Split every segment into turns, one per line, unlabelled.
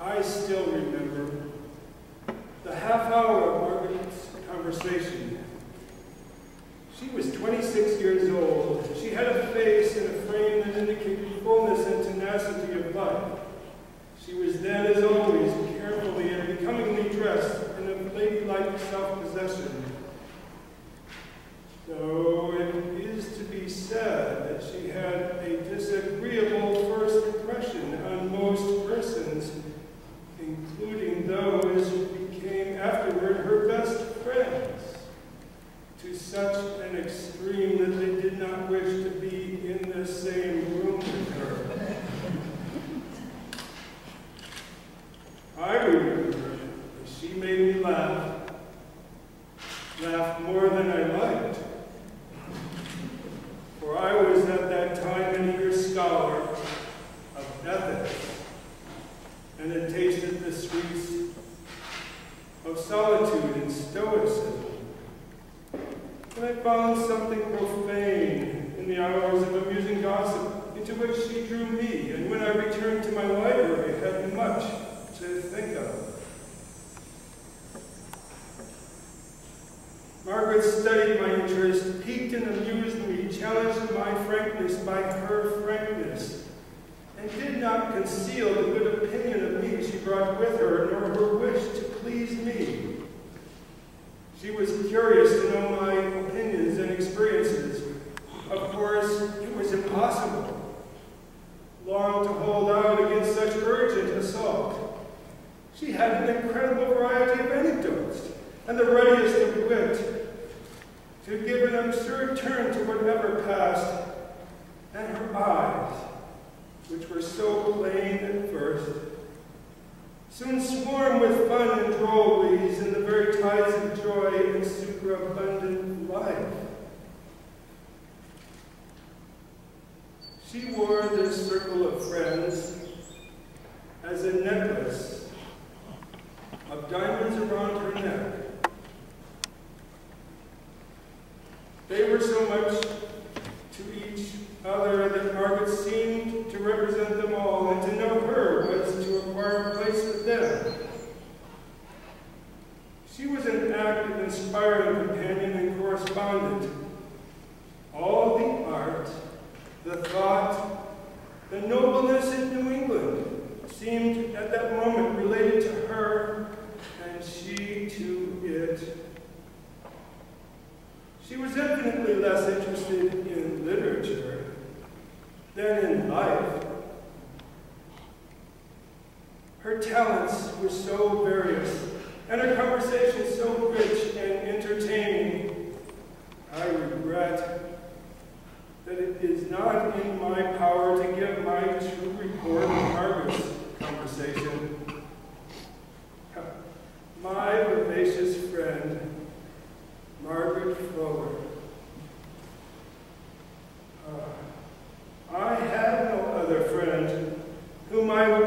I still remember the half hour of Margaret's conversation. She was 26 years old. She had a face and a frame that indicated fullness and tenacity of life. She was then, as always, carefully and becomingly dressed in a ladylike self-possession. Though it is to be said that she had a disagreeable first impression on most persons, including those who became afterward her best friends, to such an extreme that they did not wish to be in the same room with her. I remember that she made me laugh more than I liked. For I was at that time an eager scholar of ethics, and had tasted the sweets of solitude and stoicism. And I found something profane in the hours of amusing gossip into which she drew me, and when I returned to my library, had much to think of. Margaret studied my interest, piqued and amused me, challenged my frankness by her frankness, and did not conceal the good opinion of me she brought with her, nor her wish to please me. She was curious to know my opinions and experiences. Of course, it was impossible long to hold out against such urgent assault. She had an incredible variety of anecdotes, and the readiest of wit, to give an absurd turn to whatever passed, and her eyes, which were so plain at first, soon swarmed with fun and drolleries in the very tides of joy and superabundant life. She wore this circle of friends as a necklace of diamonds around her neck. They were so much to each other that Margaret seemed to represent them all, and to know her was to acquire a place with them. She was an active, inspiring companion and correspondent. All the art, the thought, the nobleness in New England seemed at that moment related to her, and she to it. She was infinitely less interested in literature than in life. Her talents were so various, and her conversation so rich and entertaining. I regret that it is not in my power to give my true report of Margaret's conversation. My vivacious friend, Margaret Fuller. I had no other friend whom I more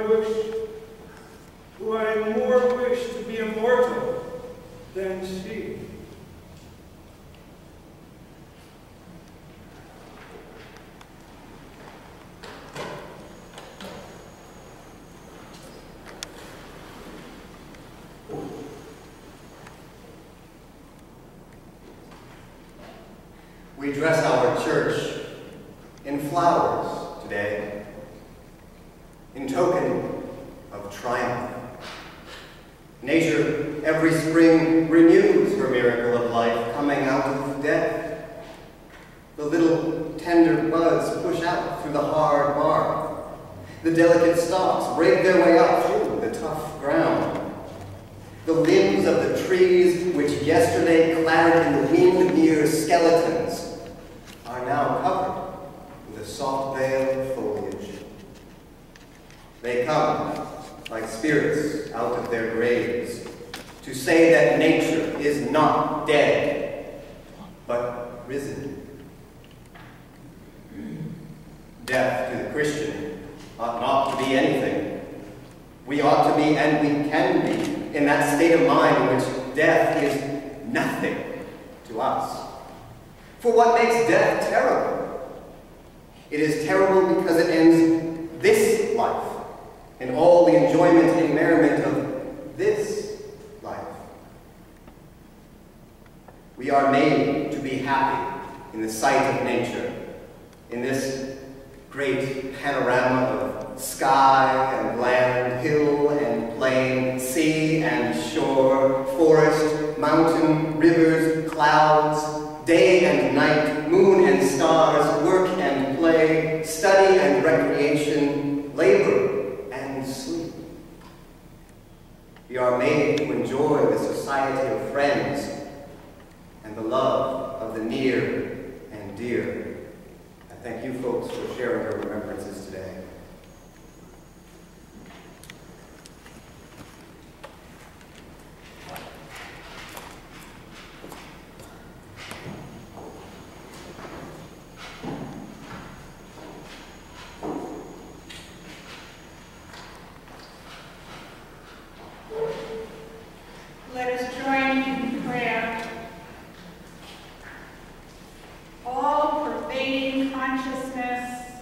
wish to be immortal than she.
We dress our church in flowers today, in token of triumph. Nature every spring renews her miracle of life coming out of death. The little tender buds push out through the hard bark. The delicate stalks break their way up through the tough ground. The limbs of the trees which yesterday clad in the wind mere skeletons are now covered with a soft veil of foliage. They come like spirits out of their graves to say that nature is not dead, but risen. Death to the Christian ought not to be anything. We ought to be, and we can be, in that state of mind in which death is nothing to us. For what makes death terrible? It is terrible because it ends this life and all the enjoyment and merriment of this life. We are made to be happy in the sight of nature, in this great panorama of sky and land, hill and plain, sea and shore, forest, mountain, rivers, clouds, day and night, moon and stars, work and play, study and recreation, labor and sleep. We are made to enjoy the society of friends and the love of the near and dear. I thank you folks for sharing your remembrances today.
Let us join in prayer. All-pervading consciousness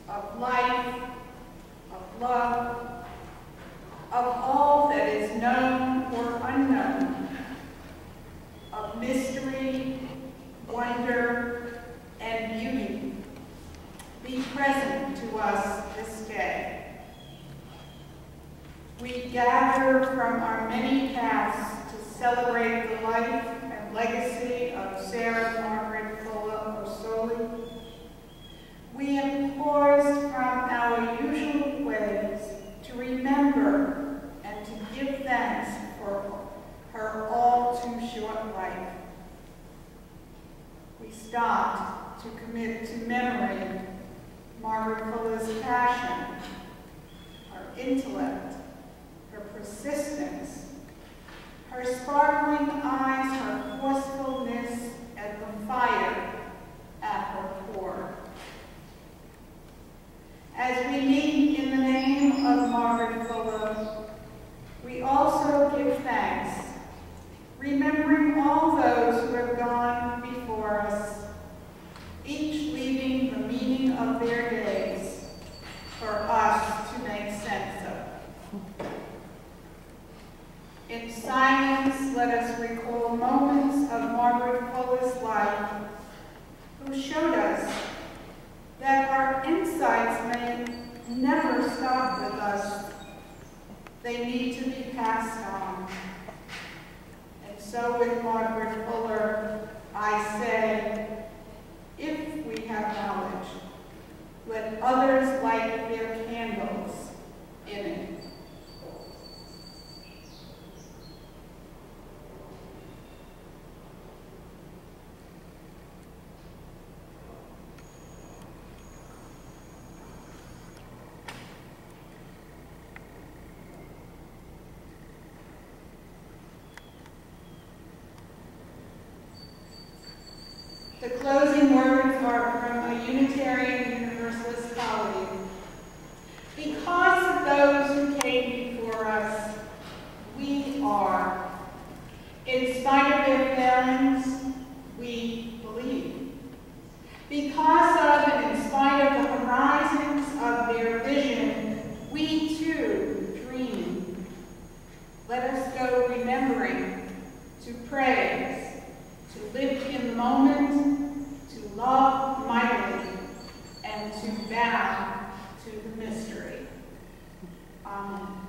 of life, of love, of all that is known or unknown, of mystery, wonder, and beauty, be present to us this day. We gather from our many paths to celebrate the life and legacy of Sarah Margaret Fuller Osoli. We have paused from our usual ways to remember and to give thanks for her all too short life. We stopped to commit to memory Margaret Fuller's passion, her intellect, her persistence, her sparkling eyes, her forcefulness, and the fire at her core. As we meet in the name of Margaret Fuller, we also give thanks, remembering all those who have gone before us, each leaving the meaning of their days for us to make sense of. In silence, let us recall moments of Margaret Fuller's life who showed us that our insights may never stop with us. They need to be passed on. And so with Margaret Fuller, I say, if we have knowledge, let others light their candles in it. The closing words are from a Unitarian Universalist colleague. Because of those who came before us, we are. In spite of their failings, we believe. Because of and in spite of the horizons of their vision, we too dream. Let us go remembering to praise, to live in the moment, to love mightily, and to bow to the mystery. Amen.